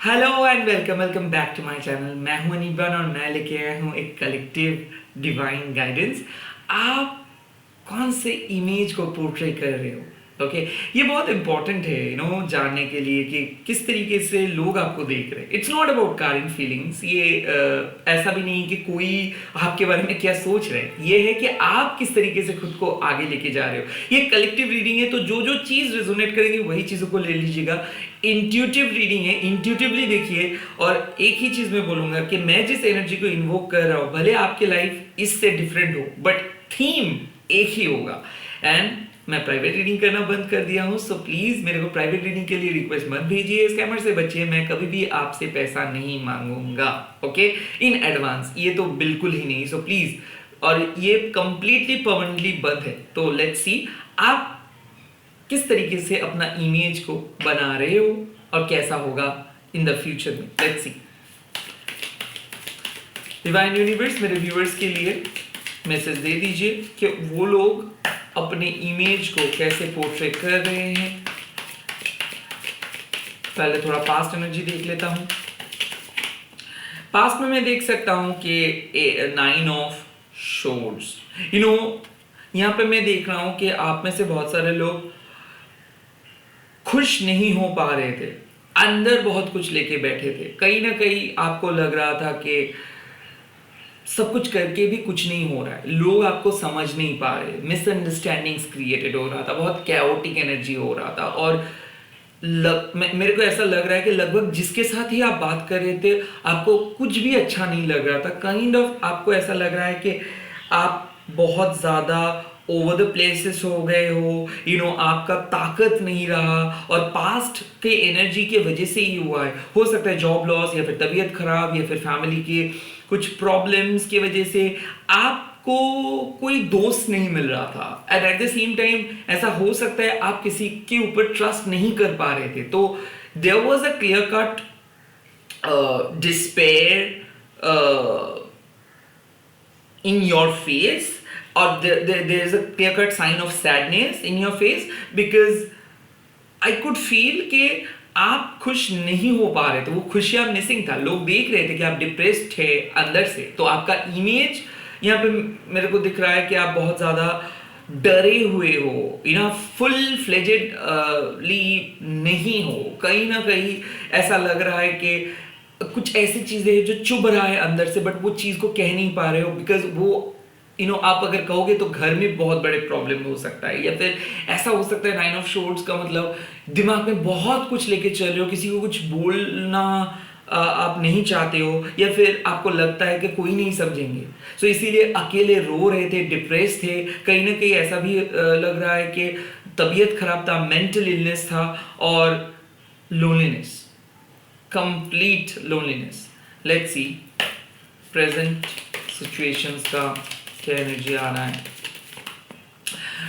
Hello and welcome welcome back to my channel. मैं हूं अनीबान और मैं लेके आया हूं एक कलेक्टिव डिवाइन गाइडेंस। आप कौन से इमेज को पोर्ट्रे कर रहे हो? ओके ये बहुत इंपॉर्टेंट है जानने के लिए कि किस तरीके से लोग आपको देख रहे हैं। It's not about current feelings. ये ऐसा भी नहीं कि कोई आपके बारे में क्या सोच रहे हैं। ये है कि आप किस तरीके से खुद को आगे लेके जा रहे हो। ये कलेक्टिव रीडिंग है, तो जो जो चीज़ रेजोनेट करेगी वही चीज़ों को ले लीजिएगा। इंट्यूटिव रीडिंग है, इंट्यूटिवली देखिए। और एक ही चीज़ मैं बोलूँगा कि मैं जिस एनर्जी को इन्वोक कर रहा हूँ, भले आपकी लाइफ इससे डिफरेंट हो बट थीम एक ही होगा। एंड मैं प्राइवेट रीडिंग करना बंद कर दिया हूँ, सो प्लीज मेरे को प्राइवेट रीडिंग के लिए रिक्वेस्ट मत भेजिए। स्कैमर से बचिए। मैं कभी भी आपसे पैसा नहीं मांगूंगा, ओके, इन एडवांस। ये तो बिल्कुल ही नहीं, सो प्लीज। और ये कंप्लीटली परमानेंटली बंद है। तो लेट्स सी आप किस तरीके से अपना इमेज को बना रहे हो और कैसा होगा इन द फ्यूचर में। Let's see. डिवाइन यूनिवर्स मेरे व्यूअर्स के लिए मैसेज दे दीजिए कि वो लोग अपने इमेज को कैसे पोर्ट्रे कर रहे हैं। पहले थोड़ा पास्ट एनर्जी देख लेता हूं। पास्ट में मैं देख सकता हूं कि 9 ऑफ शोर्ड्स। यहां पे मैं देख रहा हूं कि आप में से बहुत सारे लोग खुश नहीं हो पा रहे थे, अंदर बहुत कुछ लेके बैठे थे। कहीं ना कहीं आपको लग रहा था कि सब कुछ करके भी कुछ नहीं हो रहा है, लोग आपको समझ नहीं पा रहे, मिसअंडरस्टैंडिंग्स क्रिएटेड हो रहा था, बहुत कैओटिक एनर्जी हो रहा था। और मेरे को ऐसा लग रहा है कि लगभग जिसके साथ ही आप बात कर रहे थे आपको कुछ भी अच्छा नहीं लग रहा था। काइंड ऑफ आपको ऐसा लग रहा है कि आप बहुत ज़्यादा ओवर द प्लेसेस हो गए हो। आपका ताकत नहीं रहा और पास्ट के एनर्जी के वजह से ही हुआ है। हो सकता है जॉब लॉस या फिर तबीयत खराब या फिर फैमिली के कुछ प्रॉब्लम्स की वजह से आपको कोई दोस्त नहीं मिल रहा था। And at the same time ऐसा हो सकता है आप किसी के ऊपर ट्रस्ट नहीं कर पा रहे थे। तो there was a clear cut despair in your face, or there is a clear cut sign of sadness in your face, because I could feel कि आप खुश नहीं हो पा रहे थे। वो खुशियां मिसिंग था। लोग देख रहे थे कि आप डिप्रेस्ड थे अंदर से। तो आपका इमेज यहाँ पे मेरे को दिख रहा है कि आप बहुत ज़्यादा डरे हुए हो, फुल फ्लेजेडली नहीं हो। कहीं ना कहीं ऐसा लग रहा है कि कुछ ऐसी चीजें हैं जो चुभ रहा है अंदर से, बट वो चीज को कह नहीं पा रहे हो बिकॉज वो आप अगर कहोगे तो घर में बहुत बड़े प्रॉब्लम हो सकता है। या फिर ऐसा हो सकता है 9 ऑफ शोर्ड्स का मतलब दिमाग में बहुत कुछ लेके चल रहे हो, किसी को कुछ बोलना आप नहीं चाहते हो, या फिर आपको लगता है कि कोई नहीं समझेंगे, सो इसीलिए अकेले रो रहे थे, डिप्रेस थे। कहीं ना कहीं ऐसा भी लग रहा है कि तबीयत खराब था, मेंटल इलनेस था और loneliness, complete loneliness. Let's see present situations का क्या एनर्जी आ रहा है।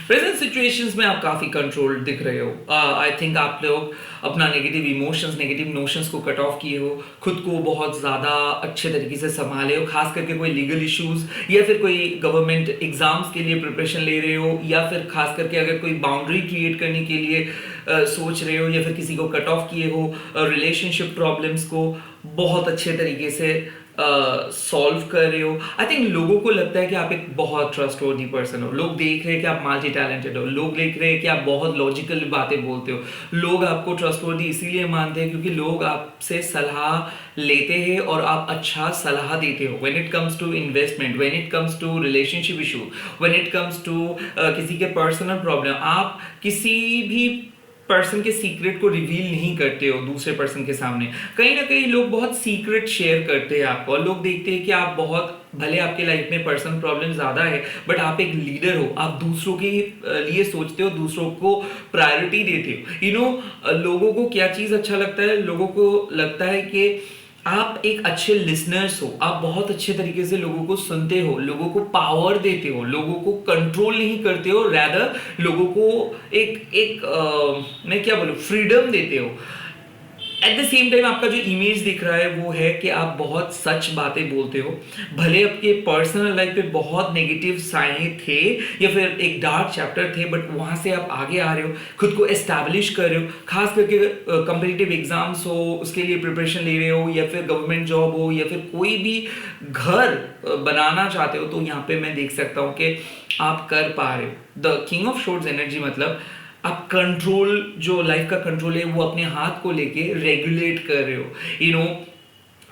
प्रेजेंट सिचुएशंस में आप काफ़ी कंट्रोल्ड दिख रहे हो। आई थिंक आप लोग अपना नेगेटिव इमोशंस, नेगेटिव नोशंस को कट ऑफ किए हो, खुद को बहुत ज़्यादा अच्छे तरीके से संभाले हो। खास करके कोई लीगल इश्यूज या फिर कोई गवर्नमेंट एग्जाम्स के लिए प्रिपरेशन ले रहे हो, या फिर खास करके अगर कोई बाउंड्री क्रिएट करने के लिए सोच रहे हो, या फिर किसी को कट ऑफ किए हो, रिलेशनशिप प्रॉब्लम्स को बहुत अच्छे तरीके से सॉल्व कर रहे हो। आई थिंक लोगों को लगता है कि आप एक बहुत ट्रस्टवर्दी पर्सन हो। लोग देख रहे हैं कि आप मल्टी टैलेंटेड हो। लोग देख रहे हैं कि आप बहुत लॉजिकल बातें बोलते हो। लोग आपको ट्रस्टवर्दी इसीलिए मानते हैं क्योंकि लोग आपसे सलाह लेते हैं और आप अच्छा सलाह देते हो। When it comes to investment, when it comes to relationship issue, when it comes to किसी के पर्सनल प्रॉब्लम, आप किसी भी पर्सन के सीक्रेट को रिवील नहीं करते हो दूसरे पर्सन के सामने। कहीं ना कहीं लोग बहुत सीक्रेट शेयर करते हैं आपको, और लोग देखते हैं कि आप बहुत, भले आपके लाइफ में पर्सनल प्रॉब्लम ज़्यादा है बट आप एक लीडर हो। आप दूसरों के लिए सोचते हो, दूसरों को प्रायोरिटी देते हो। लोगों को क्या चीज़ अच्छा लगता है, लोगों को लगता है कि आप एक अच्छे लिसनर्स हो। आप बहुत अच्छे तरीके से लोगों को सुनते हो, लोगों को पावर देते हो, लोगों को कंट्रोल नहीं करते हो, रैदर लोगों को एक मैं क्या बोलूँ, फ्रीडम देते हो। एट द सेम टाइम आपका जो इमेज दिख रहा है वो है कि आप बहुत सच बातें बोलते हो, भले आपके पर्सनल लाइफ पे बहुत नेगेटिव साइड थे या फिर एक डार्क चैप्टर थे, बट वहाँ से आप आगे आ रहे हो, खुद को एस्टैब्लिश कर रहे हो, खास करके कंपिटिटिव एग्जाम्स हो उसके लिए प्रिपरेशन ले रहे हो, या फिर गवर्नमेंट जॉब हो, या फिर कोई भी घर बनाना चाहते हो, तो यहाँ पे मैं देख सकता हूँ कि आप कर पा रहे हो। द किंग ऑफ शोर्ड्स एनर्जी मतलब आप कंट्रोल, जो लाइफ का कंट्रोल है वो अपने हाथ को लेके रेगुलेट कर रहे हो।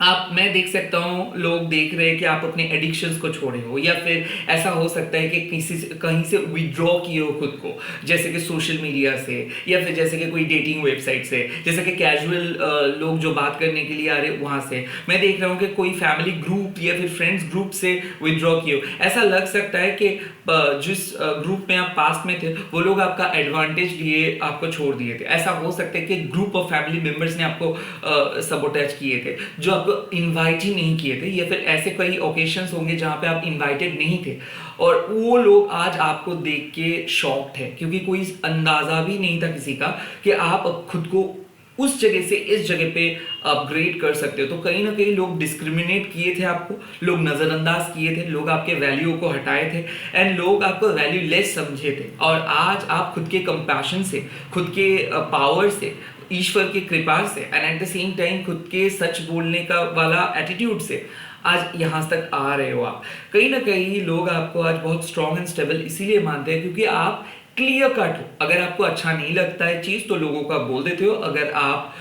आप, मैं देख सकता हूँ लोग देख रहे हैं कि आप अपने एडिक्शंस को छोड़े हो, या फिर ऐसा हो सकता है कि किसी से कहीं से विड्रॉ किए हो खुद को, जैसे कि सोशल मीडिया से, या फिर जैसे कि कोई डेटिंग वेबसाइट से, जैसे कि कैजुअल लोग जो बात करने के लिए आ रहे हैं वहाँ से। मैं देख रहा हूँ कि कोई फैमिली ग्रुप या फिर फ्रेंड्स ग्रुप से विड्रॉ किए हो। ऐसा लग सकता है कि जिस ग्रुप में आप पास में थे वो लोग आपका एडवांटेज लिए आपको छोड़ दिए थे। ऐसा हो सकता है कि ग्रुप ऑफ फैमिली मेंबर्स ने आपको सबोटेज किए थे, जो आपको इनवाइट ही नहीं किए थे, या फिर ऐसे कई ओकेशंस होंगे जहां पे आप इनवाइटेड नहीं थे, और वो लोग आज आपको देख के शॉक्ड है, क्योंकि कोई अंदाजा भी नहीं था किसी का कि आप अब खुद को उस जगह से इस जगह पे अपग्रेड कर सकते हो। तो कहीं ना कहीं लोग डिस्क्रिमिनेट किए थे आपको, लोग नज़रअंदाज किए थे, लोग आपके वैल्यू को हटाए थे, एंड लोग आपको वैल्यू लेस समझे थे। और आज आप खुद के कंपैशन से, खुद के पावर से, ईश्वर की कृपा से, and at the same time खुद के सच बोलने का वाला एटीट्यूड से आज यहाँ तक आ रहे हो। आप कहीं ना कहीं लोग आपको आज बहुत स्ट्रॉन्ग एंड स्टेबल इसीलिए मानते हैं क्योंकि आप क्लियर कट हो। अगर आपको अच्छा नहीं लगता है चीज़ तो लोगों को आप बोल देते हो, अगर आप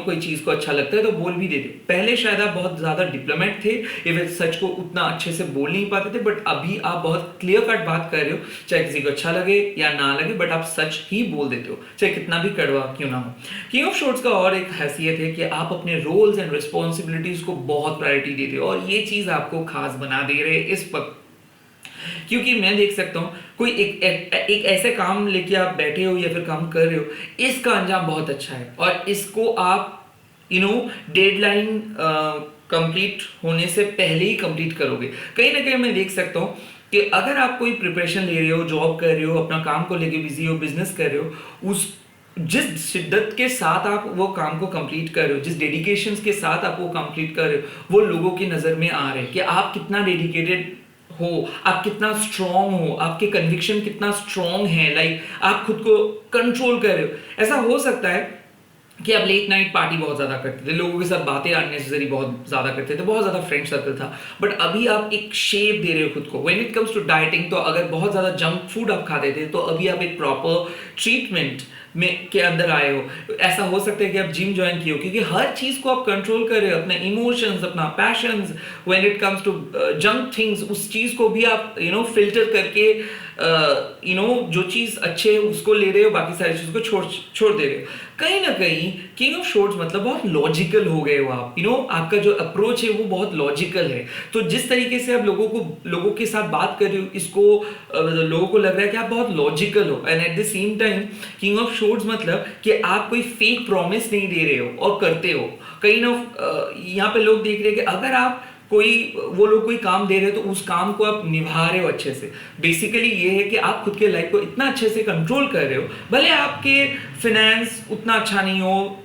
कोई चीज़ को अच्छा लगता है तो बोल भी देते हो। पहले शायद आप बहुत ज़्यादा डिप्लोमेट थे या फिर सच को उतना अच्छे से बोल नहीं पाते थे, बट अभी आप बहुत क्लियर कट बात कर रहे हो, चाहे किसी को अच्छा लगे या ना लगे, बट आप सच ही बोल देते हो, चाहे कितना भी कड़वा क्यों ना हो। किंग ऑफ शॉर्ट्स का और एक हैसियत है कि आप अपने रोल्स एंड रिस्पॉन्सिबिलिटीज को बहुत प्रायोरिटी देते हो, और ये चीज़ आपको खास बना दे रहे हैं इस वक्त, क्योंकि मैं देख सकता हूँ कोई एक ऐसे काम लेके आप बैठे हो या फिर काम कर रहे हो, इसका अंजाम बहुत अच्छा है और इसको आप डेडलाइन कंप्लीट होने से पहले ही कंप्लीट करोगे। कहीं ना कहीं मैं देख सकता हूँ कि अगर आप कोई प्रिपरेशन ले रहे हो, जॉब कर रहे हो, अपना काम को लेके बिजी हो, बिजनेस कर रहे हो, उस जिस शिद्दत के साथ आप वो काम को कंप्लीट कर रहे हो, जिस डेडिकेशन के साथ आप वो कंप्लीट कर रहे हो, वो लोगों की नज़र में आ रहे हैं कि आप कितना डेडिकेटेड हो, आप कितना स्ट्रॉन्ग हो, आपके कन्विक्शन कितना स्ट्रॉन्ग है, लाइक आप खुद को कंट्रोल कर रहे हो। ऐसा हो सकता है कि आप लेट नाइट पार्टी बहुत ज़्यादा करते थे, लोगों के साथ बातें अननेसेसरी बहुत ज़्यादा करते थे, बहुत ज़्यादा फ्रेंड सर्कल था, बट अभी आप एक शेप दे रहे हो खुद को। When it comes to dieting, तो अगर बहुत ज़्यादा जंक फूड आप खाते थे तो अभी आप एक प्रॉपर ट्रीटमेंट में के अंदर आए हो। ऐसा हो सकता है कि आप जिम ज्वाइन किए हो, क्योंकि हर चीज़ को आप कंट्रोल कर रहे हो, अपने इमोशंस, अपना passions, when it comes to junk things, उस चीज़ को भी आप फिल्टर करके जो चीज़ अच्छे है उसको ले रहे हो, बाकी सारी चीज़ को छोड़ दे रहे हो। कहीं ना कहीं किंग ऑफ शॉर्ट्स मतलब बहुत लॉजिकल हो गए हो आप। आपका जो अप्रोच है वो बहुत लॉजिकल है। तो जिस तरीके से आप लोगों के साथ बात कर रहे हो, इसको लोगों को लग रहा है कि आप बहुत लॉजिकल हो, and at the same time king of shorts मतलब कि आप कोई फेक प्रॉमिस नहीं दे रहे हो और करते हो। कहीं ना यहाँ पे लोग देख रहे हैं कि अगर आप वो लोग कोई काम दे रहे हो तो उस काम को आप निभा रहे हो अच्छे से। बेसिकली ये है कि आप खुद के लाइफ को इतना अच्छे से कंट्रोल कर रहे हो, भले आपके फिनेंस उतना अच्छा नहीं हो,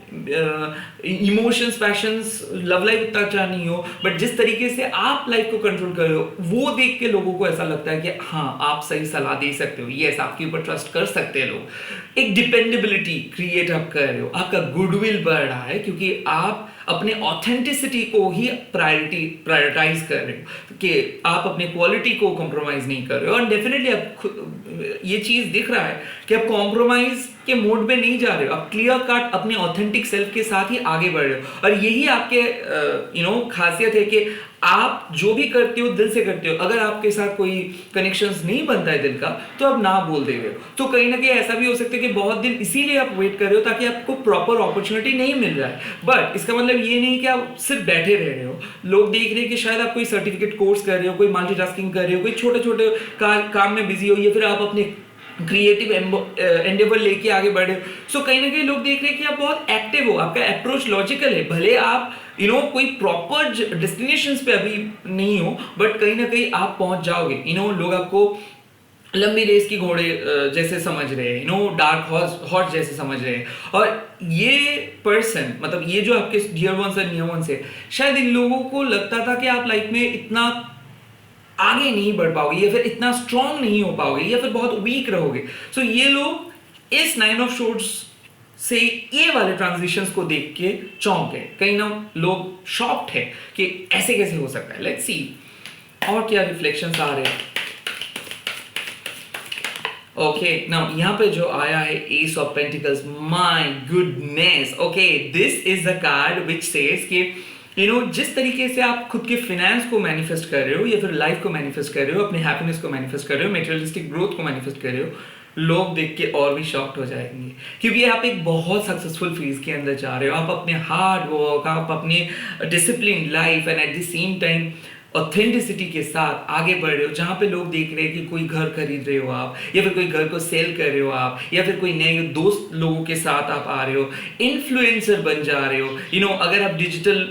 इमोशंस, पैशंस, लव लाइफ उतना अच्छा नहीं हो, बट जिस तरीके से आप लाइफ को कंट्रोल कर रहे हो वो देख के लोगों को ऐसा लगता है कि हाँ आप सही सलाह दे सकते हो, यस आपके ऊपर ट्रस्ट कर सकते हैं लोग। एक डिपेंडेबिलिटी क्रिएट आप कर रहे हो, आपका गुडविल बढ़ रहा है क्योंकि आप अपने ऑथेंटिसिटी को ही प्रायोरिटाइज कर रहे हो, कि आप अपने क्वालिटी को कॉम्प्रोमाइज नहीं कर रहे हो। और डेफिनेटली आप ये चीज दिख रहा है कि आप कॉम्प्रोमाइज के मोड में नहीं जा रहे हो, आप क्लियर कट अपने ऑथेंटिक सेल्फ के साथ ही आगे बढ़ रहे हो। और यही आपके खासियत है कि आप जो भी करते हो दिल से करते हो। अगर आपके साथ कोई कनेक्शंस नहीं बनता है दिल का तो आप ना बोल दे रहे हो। तो कहीं ना कहीं ऐसा भी हो सकता है कि बहुत दिन इसीलिए आप वेट कर रहे हो ताकि आपको प्रॉपर अपॉर्चुनिटी नहीं मिल रहा है, बट इसका मतलब ये नहीं कि आप सिर्फ बैठे रह रहे हो। लोग देख रहे हैं कि शायद आप कोई सर्टिफिकेट कोर्स कर रहे हो, कोई मल्टीटास्किंग कर रहे हो, कोई छोटे छोटे काम में बिजी हो, या फिर आप अपने क्रिएटिव एंडेवर लेके आगे बढ़े। सो कहीं ना कहीं लोग देख रहे हैं कि आप बहुत एक्टिव हो, आपका अप्रोच लॉजिकल है। भले आप कोई प्रॉपर डेस्टिनेशंस पे अभी नहीं हो, बट कहीं ना कहीं आप पहुंच जाओगे। लोग आपको लंबी रेस की घोड़े जैसे समझ रहे हैं, डार्क हॉर्स हॉर्स जैसे समझ रहे हैं। और ये पर्सन, मतलब ये जो आपके डियर वंस और नियर वंस है, शायद इन लोगों को लगता था कि आप लाइफ में इतना आगे नहीं बढ़ पाओगे, या फिर इतना स्ट्रांग नहीं हो पाओगे, या फिर बहुत वीक रहोगे। सो ये लोग इस 9 ऑफ शोर्ट्स से ये वाले ट्रांजिशंस को देख के चौंक गए, कहीं ना लोग शॉक्ड है कि ऐसे कैसे हो सकता है। लेट्स सी और क्या रिफ्लेक्शंस आ रहे हैं। ओके, नाउ यहाँ पे जो आया है S of pentacles, my goodness. Okay, this is the card which says कि जिस तरीके से आप खुद के फिनेंस को मैनिफेस्ट कर रहे हो, या फिर लाइफ को मैनिफेस्ट कर रहे हो, अपने हैप्पीनेस को मैनिफेस्ट कर रहे हो, मेटेरियलिस्टिक ग्रोथ को मैनिफेस्ट कर रहे हो, लोग देख के और भी शॉक्ड हो जाएंगे, क्योंकि आप एक बहुत सक्सेसफुल फेज के अंदर जा रहे हो। आप अपने हार्ड वर्क, आप अपने discipline life and at the same time authenticity के साथ आगे बढ़ रहे हो, जहाँ पे लोग देख रहे हैं कि कोई घर खरीद रहे हो आप, या फिर कोई घर को सेल कर रहे हो आप, या फिर कोई नए दोस्त लोगों के साथ आप आ रहे हो, इन्फ्लुएंसर बन जा रहे हो। अगर आप डिजिटल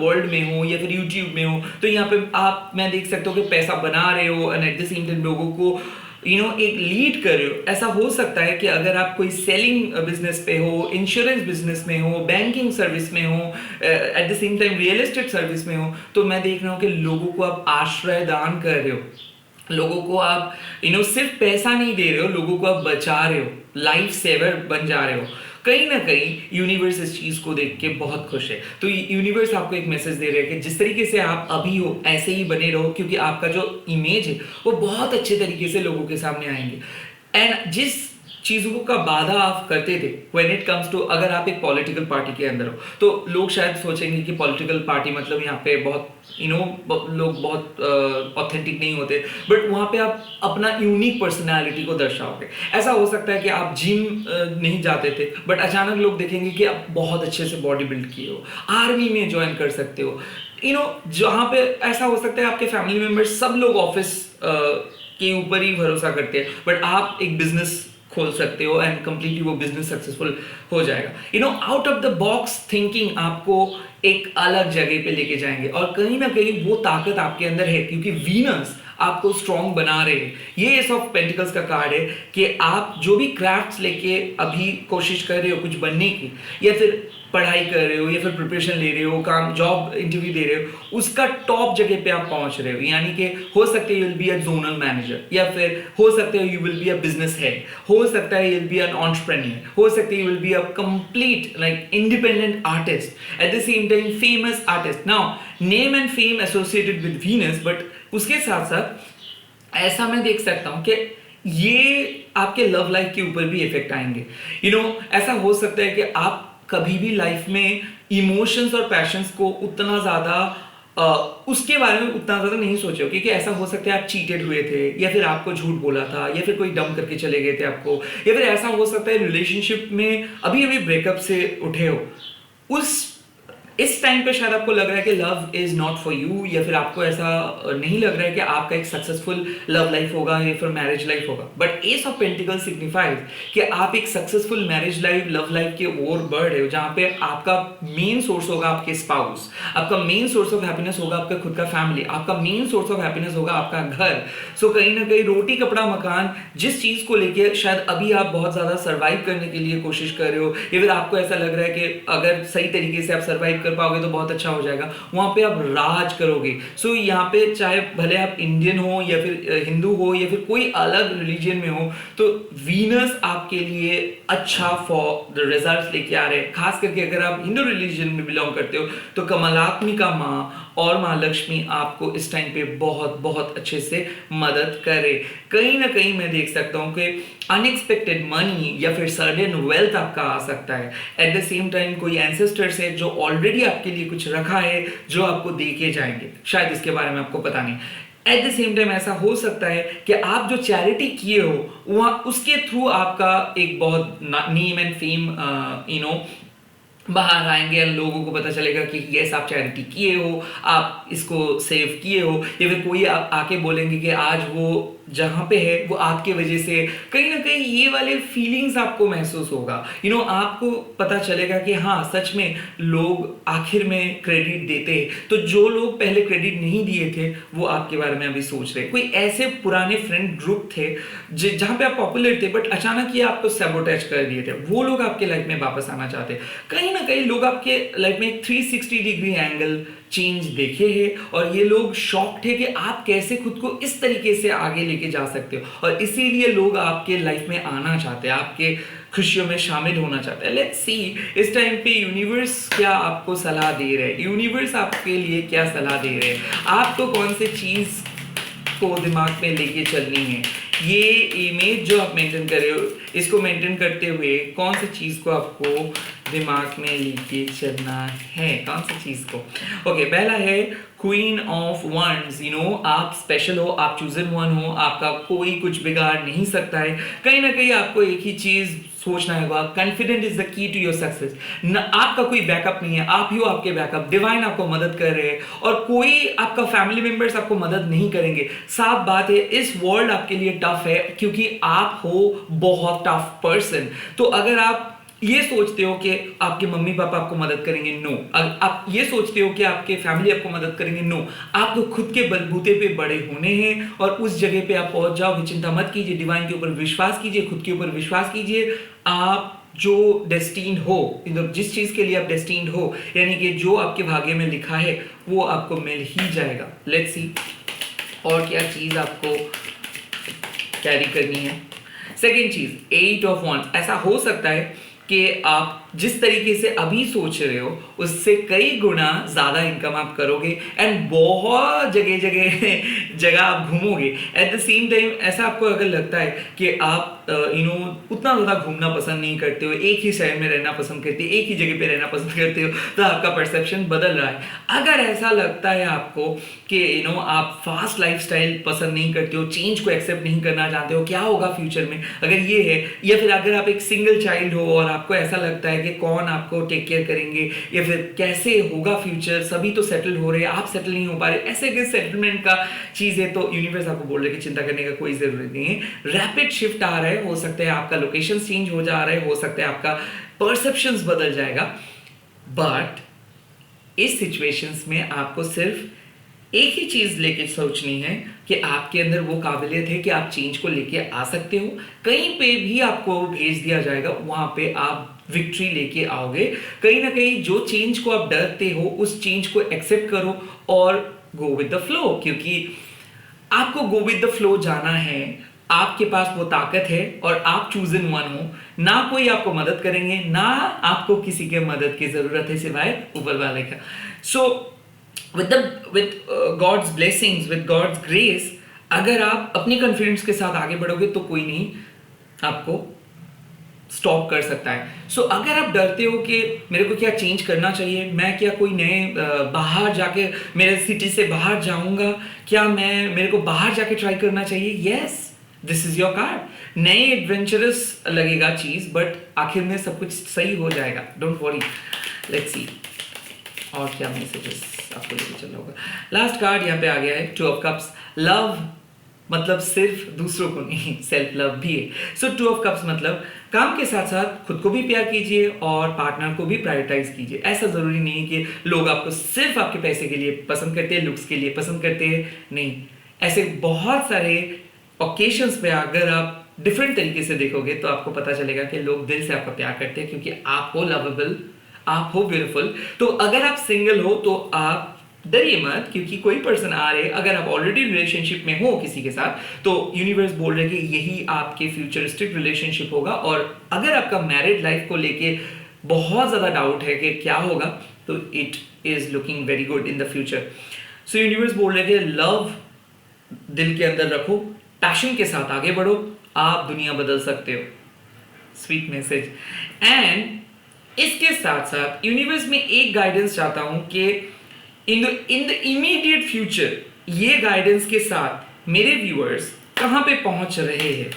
वर्ल्ड में हो या फिर यूट्यूब में हो, तो यहाँ पे आप, मैं देख सकता हूँ कि पैसा बना रहे हो and at the same time लोगों को एक लीड कर रहे हो। ऐसा हो सकता है कि अगर आप कोई सेलिंग बिजनेस पे हो, इंश्योरेंस बिजनेस में हो, बैंकिंग सर्विस में हो, at the same time real estate service में हो, तो मैं देख रहा हूँ कि लोगों को आप आश्रय दान कर रहे हो, लोगों को आप सिर्फ पैसा नहीं दे रहे हो, लोगों को आप बचा रहे हो, लाइफ सेवर बन जा रहे हो। कहीं ना कहीं यूनिवर्स इस चीज को देख के बहुत खुश है। तो यूनिवर्स आपको एक मैसेज दे रहा है कि जिस तरीके से आप अभी हो ऐसे ही बने रहो, क्योंकि आपका जो इमेज है वो बहुत अच्छे तरीके से लोगों के सामने आएंगे। एंड जिस चीजों का बाधा आप करते थे व्हेन इट कम्स टू, अगर आप एक पॉलिटिकल पार्टी के अंदर हो, तो लोग शायद सोचेंगे कि पॉलिटिकल पार्टी मतलब यहाँ पे बहुत लोग बहुत ऑथेंटिक नहीं होते, बट वहाँ पे आप अपना यूनिक पर्सनालिटी को दर्शाओगे। ऐसा हो सकता है कि आप जिम नहीं जाते थे, बट अचानक लोग देखेंगे कि आप बहुत अच्छे से बॉडी बिल्ड किए हो, आर्मी में ज्वाइन कर सकते हो। जहाँ पे ऐसा हो सकता है आपके फैमिली मेम्बर्स सब लोग ऑफिस के ऊपर ही भरोसा करते हैं, बट आप एक बिजनेस खोल सकते हो एंड कंप्लीटली वो बिजनेस सक्सेसफुल हो जाएगा। Out of the box thinking आपको एक अलग जगह पे लेके जाएंगे, और कहीं ना कहीं वो ताकत आपके अंदर है, क्योंकि वीनस आपको स्ट्रॉन्ग बना रहे हैं। ये एस ऑफ पेंटिकल्स का कार्ड है कि आप जो भी क्राफ्ट्स लेके अभी कोशिश कर रहे हो कुछ बनने की, या फिर पढ़ाई कर रहे हो, या फिर प्रिपरेशन ले रहे हो, काम जॉब इंटरव्यू दे रहे हो, उसका टॉप जगह पे आप पहुंच रहे हो। यानी कि हो सकता है you will be a zonal manager, या फिर हो सकता है you will be a business head, हो सकता है you will be an entrepreneur, हो सकता है you will be a complete like independent artist, at the same time famous artist. Now name and fame associated with Venus, but उसके साथ साथ ऐसा मैं देख सकता हूं कि ये आपके लव लाइफ के ऊपर भी इफेक्ट आएंगे। ऐसा हो सकता है कि आप कभी भी लाइफ में इमोशंस और पैशंस को उतना ज्यादा उसके बारे में उतना ज्यादा नहीं सोचे हो, क्योंकि ऐसा हो सकता है आप चीटेड हुए थे, या फिर आपको झूठ बोला था, या फिर कोई डम करके चले गए थे आपको, या फिर ऐसा हो सकता है रिलेशनशिप में अभी अभी ब्रेकअप से उठे हो। इस टाइम पे शायद आपको लग रहा है कि love is not for you, या फिर आपको ऐसा नहीं लग रहा है कि आपका एक सक्सेसफुल लव लाइफ होगा या फिर मैरिज लाइफ होगा। But S of pentacle signifies कि आप एक successful marriage life, love life के ओर बढ़ रहे हो, जहां पे आपका मेन सोर्स होगा आपके स्पाउस, आपका मेन सोर्स ऑफ हैप्पीनेस होगा आपका खुद का फैमिली, आपका मेन सोर्स ऑफ हैप्पीनेस होगा आपका घर। सो कहीं ना कहीं रोटी कपड़ा मकान, जिस चीज को लेके शायद अभी आप बहुत ज्यादा सर्वाइव करने के लिए कोशिश कर रहे हो, या फिर आपको ऐसा लग रहा है कि अगर सही तरीके से आप सर्वाइव कर पाओगे तो बहुत अच्छा हो जाएगा, वहां पे आप राज करोगे। सो यहाँ पे चाहे भले आप इंडियन हो, या फिर हिंदू हो, या फिर कोई अलग रिलीजन में हो, तो वीनस आपके लिए अच्छा फॉर द रिजल्ट्स लेके आ रहे हैं। खास करके अगर आप हिंदू रिलीजन में बिलोंग करते हो, तो कमलात्मिका माँ और माँ लक्ष्मी आपको इस टाइम पे बहुत बहुत अच्छे से मदद करे। कहीं ना कहीं मैं देख सकता हूँ कि अनएक्सपेक्टेड मनी या फिर सडन वेल्थ आपका आ सकता है। एट द सेम टाइम कोई एंसेस्टर्स है जो ऑलरेडी आपके लिए कुछ रखा है, जो आपको दे के जाएंगे, शायद इसके बारे में आपको पता नहीं। एट द सेम टाइम ऐसा हो सकता है कि आप जो चैरिटी किए हो वहाँ उसके थ्रू आपका एक बहुत नेम एंड फेम बाहर आएंगे, और लोगों को पता चलेगा कि यस आप चैरिटी किए हो, आप इसको सेव किए हो, या फिर कोई आके बोलेंगे कि आज वो जहाँ पे है वो आपके वजह से कहीं ना कहीं ये वाले फीलिंग्स आपको महसूस होगा। आपको पता चलेगा कि हाँ सच में लोग आखिर में क्रेडिट देते हैं। तो जो लोग पहले क्रेडिट नहीं दिए थे वो आपके बारे में अभी सोच रहे हैं। कोई ऐसे पुराने फ्रेंड ग्रुप थे जहाँ पे आप पॉपुलर थे बट अचानक ये आपको सैबोटेज कर दिए थे, वो लोग आपके लाइफ में वापस आना चाहते हैं। कहीं ना कहीं लोग आपके लाइफ में 360 डिग्री एंगल चेंज देखे हैं और ये लोग शॉक्ड है कि आप कैसे खुद को इस तरीके से आगे लेके जा सकते हो, और इसीलिए लोग आपके लाइफ में आना चाहते हैं, आपके खुशियों में शामिल होना चाहते हैं। लेट्स सी इस टाइम पे यूनिवर्स क्या आपको सलाह दे रहे हैं, यूनिवर्स आपके लिए क्या सलाह दे रहे हैं, आपको कौन सी चीज को दिमाग में लेके चलनी है। ये इमेज जो आप मेंटेन कर रहे हो, इसको मेंटेन करते हुए कौन सी चीज को आपको दिमाग में लेके चलना है, कौन सी चीज को। ओके, पहला है क्वीन ऑफ वंड्स। आप स्पेशल हो, आप चूजन वन हो, आपका कोई कुछ बिगाड़ नहीं सकता है। कहीं ना कहीं आपको एक ही चीज सोचना होगा, confident is the key to your success. आपका कोई बैकअप नहीं है, आप ही हो आपके बैकअप। डिवाइन आपको मदद कर रहे हैं और कोई आपका फैमिली मेंबर्स आपको मदद नहीं करेंगे। साफ बात है, इस वर्ल्ड आपके लिए टफ है क्योंकि आप हो बहुत टफ पर्सन। तो अगर आप ये सोचते हो कि आपके मम्मी पापा आपको मदद करेंगे, नो। आप ये सोचते हो कि आपके फैमिली आपको मदद करेंगे, नो। आपको खुद के बलबूते पे बड़े होने हैं और उस जगह पे आप पहुंच जाओगे। चिंता मत कीजिए, डिवाइन के ऊपर विश्वास कीजिए, खुद के ऊपर विश्वास कीजिए। आप जो डेस्टिन्ड हो, जिस चीज के लिए आप डेस्टिन्ड हो, यानी कि जो आपके भाग्य में लिखा है वो आपको मिल ही जाएगा। लेट्स सी और क्या चीज आपको कैरी करनी है। सेकेंड चीज, 8 ऑफ वंड्स। ऐसा हो सकता है कि आप जिस तरीके से अभी सोच रहे हो उससे कई गुना ज्यादा इनकम आप करोगे एंड बहुत जगह आप घूमोगे। एट द सेम टाइम ऐसा आपको अगर लगता है कि आप उतना ज्यादा घूमना पसंद नहीं करते हो, एक ही शहर में रहना पसंद करते हो, एक ही जगह पे रहना पसंद करते हो, तो आपका परसेप्शन बदल रहा है। अगर ऐसा लगता है आपको कि आप फास्ट लाइफस्टाइल पसंद नहीं करते हो, चेंज को एक्सेप्ट नहीं करना चाहते हो, क्या होगा फ्यूचर में, अगर ये है, या फिर अगर आप एक सिंगल चाइल्ड हो और आपको ऐसा लगता है कि कौन आपको टेक केयर करेंगे या फिर कैसे होगा फ्यूचर, सभी तो सेटल हो रहे हैं, आप सेटल नहीं हो पा रहे, ऐसे अगर सेटलमेंट का चीज है तो यूनिवर्स आपको बोल रहे हैं कि चिंता करने का कोई जरूरत नहीं है। रैपिड शिफ्ट आ रहा है, हो सकता है आपका लोकेशन चेंज हो जा रहा है, हो सकता है आपका परसेप्शंस बदल जाएगा, बट इस सिचुएशंस में आपको सिर्फ एक ही चीज लेके सोचनी है कि आपके अंदर वो काबिलियत है कि आप चेंज को लेके आ सकते हो। कहीं पे भी आपको भेज दिया जाएगा, वहां पे आप विक्ट्री लेके आओगे। कहीं ना कहीं जो चेंज को आप डरते हो उस चेंज को एक्सेप्ट करो और गो विद द फ्लो, क्योंकि आपको गो विद द फ्लो जाना है। आपके पास वो ताकत है और आप चूजन वन हो। ना कोई आपको मदद करेंगे, ना आपको किसी के मदद की जरूरत है सिवाय ऊपर वाले का। सो with God's blessings, with God's grace, अगर आप अपनी कॉन्फिडेंस के साथ आगे बढ़ोगे तो कोई नहीं आपको स्टॉप कर सकता है। सो अगर आप डरते हो कि मेरे को क्या चेंज करना चाहिए, मैं क्या कोई नए बाहर जाके मेरे सिटी से बाहर जाऊंगा, क्या मेरे को बाहर जाके ट्राई करना चाहिए, yes, this is your card. नए एडवेंचरस लगेगा चीज, बट आखिर में सब कुछ सही हो जाएगा, डोंट वरी। लेट्स सी और क्या मैसेजेस आपको लेके चलना होगा। लास्ट कार्ड यहाँ पे आ गया है, 2 ऑफ कप्स। लव मतलब सिर्फ दूसरों को नहीं, सेल्फ लव भी है। सो 2 ऑफ कप्स मतलब काम के साथ साथ खुद को भी प्यार कीजिए और पार्टनर को भी प्रायोरिटाइज कीजिए। ऐसा जरूरी नहीं कि लोग आपको सिर्फ आपके पैसे के लिए पसंद करते हैं, लुक्स के लिए पसंद करते हैं, नहीं। ऐसे बहुत सारे ओकेशंस पे अगर आप डिफरेंट तरीके से देखोगे तो आपको पता चलेगा कि लोग दिल से आपका प्यार करते हैं क्योंकि आप हो लवेबल, आप हो ब्यूटीफुल। तो अगर आप सिंगल हो तो आप डरिए मत, क्योंकि कोई पर्सन आ रहे। अगर आप ऑलरेडी रिलेशनशिप में हो किसी के साथ तो यूनिवर्स बोल रहे कि यही आपके फ्यूचरिस्टिक रिलेशनशिप होगा। और अगर आपका मैरिड लाइफ को लेके बहुत ज्यादा डाउट है कि क्या होगा, तो it is looking very good in the future. So universe बोल रहे कि लव दिल के अंदर रखो, पैशन के साथ आगे बढ़ो, आप दुनिया बदल सकते हो। Sweet message. एंड इसके साथ साथ यूनिवर्स में एक गाइडेंस चाहता हूं कि इन द इमीडिएट फ्यूचर ये गाइडेंस के साथ मेरे व्यूअर्स कहां पे पहुंच रहे हैं।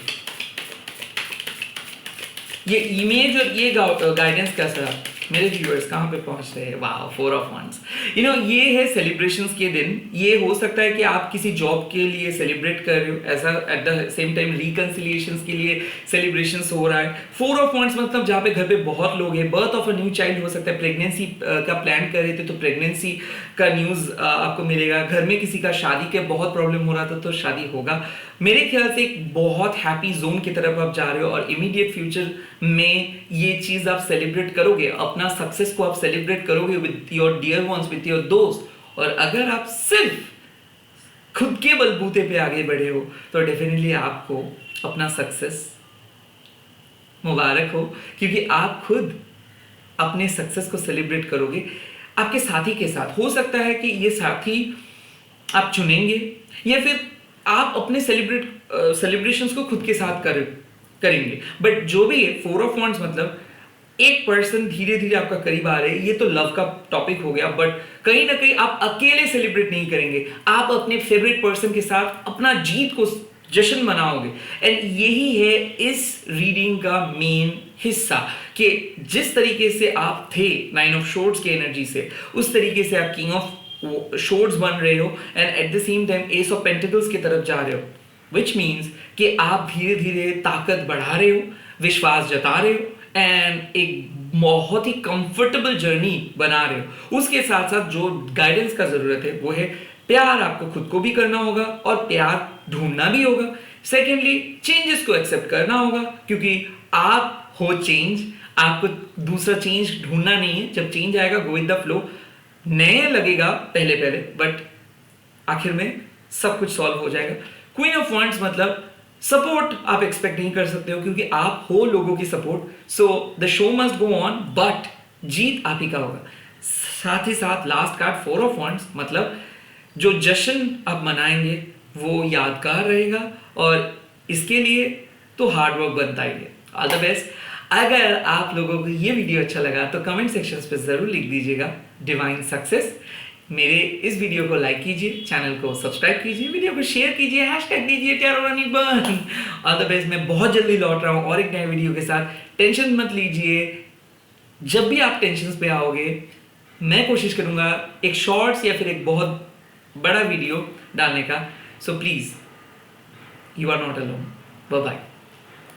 ये इमेज और ये गाइडेंस कैसा मेरे व्यूअर्स कहाँ पे पहुंच रहे हैं, वाह, 4 ऑफ वंस। ये है सेलिब्रेशंस के दिन। ये हो सकता है कि आप किसी जॉब के लिए सेलिब्रेट कर रहे हो, ऐसा एट द सेम टाइम रिकंसिलिएशंस के लिए सेलिब्रेशंस हो रहा है। 4 ऑफ वंस मतलब जहाँ पे घर पे बहुत लोग हैं, birth of a new child हो सकता है, प्रेगनेंसी का प्लान कर रहे थे तो प्रेगनेंसी का न्यूज़ आपको मिलेगा, घर में किसी का शादी के बहुत प्रॉब्लम हो रहा था तो शादी होगा। मेरे ख्याल से एक बहुत हैप्पी जोन की तरफ आप जा रहे हो और इमीडिएट फ्यूचर में ये चीज़ आप सेलिब्रेट करोगे, अपना सक्सेस को आप सेलिब्रेट करोगे with your dear ones, with your दोस्त। और अगर आप सिर्फ खुद के बलबूते पे आगे बढ़े हो तो डेफिनेटली आपको अपना सक्सेस मुबारक हो, क्योंकि आप खुद अपने सक्सेस को सेलिब्रेट करोगे आपके साथी के साथ। हो सकता है कि ये साथी आप चुनेंगे या फिर आप अपने सेलिब्रेशंस को खुद के साथ करेंगे। बट जो भी है, 4 ऑफ वंस मतलब एक पर्सन धीरे धीरे आपका करीब आ रहे हैं। ये तो लव का टॉपिक हो गया, बट कहीं ना कहीं आप अकेले सेलिब्रेट नहीं करेंगे, आप अपने फेवरेट पर्सन के साथ अपना जीत को जश्न मनाओगे। एंड यही है इस रीडिंग का मेन हिस्सा, कि जिस तरीके से आप थे 9 ऑफ शोर्ड्स की एनर्जी से, उस तरीके से आप किंग ऑफ शोर्ड्स बन रहे हो and at the same time S of pentacles की तरफ जा रहे हो, विच मीन्स कि आप धीरे धीरे ताकत बढ़ा रहे हो, विश्वास जता रहे हो एंड एक बहुत ही कंफर्टेबल जर्नी बना रहे हो। उसके साथ साथ जो गाइडेंस का जरूरत है वो है प्यार। आपको खुद को भी करना होगा और प्यार ढूंढना भी होगा। सेकेंडली, चेंजेस को एक्सेप्ट करना होगा, क्योंकि आप हो चेंज, आपको दूसरा चेंज ढूंढना नहीं है। जब चेंज आएगा, गो विद द फ्लो। नए लगेगा पहले पहले, बट आखिर में सब कुछ सॉल्व हो जाएगा। क्वीन ऑफ वंड्स मतलब सपोर्ट आप एक्सपेक्ट नहीं कर सकते हो, क्योंकि आप हो लोगों की support. So the show must go on, but जीत आप ही का होगा। साथ ही साथ लास्ट कार्ड 4 ऑफ वंड्स मतलब जो जश्न आप मनाएंगे वो यादगार रहेगा, और इसके लिए तो हार्ड वर्क बनता ही है। All the best. अगर आप लोगों को ये वीडियो अच्छा लगा तो कमेंट सेक्शंस पे ज़रूर लिख दीजिएगा डिवाइन सक्सेस। मेरे इस वीडियो को लाइक कीजिए, चैनल को सब्सक्राइब कीजिए, वीडियो को शेयर कीजिए, हैशटैग दीजिए टेरोरानीबर्न। All the best. मैं बहुत जल्दी लौट रहा हूँ और एक नए वीडियो के साथ। टेंशन मत लीजिए, जब भी आप टेंशन पे आओगे मैं कोशिश करूँगा एक शॉर्ट्स या फिर एक बहुत बड़ा वीडियो डालने का। So please, you are not alone. Bye bye.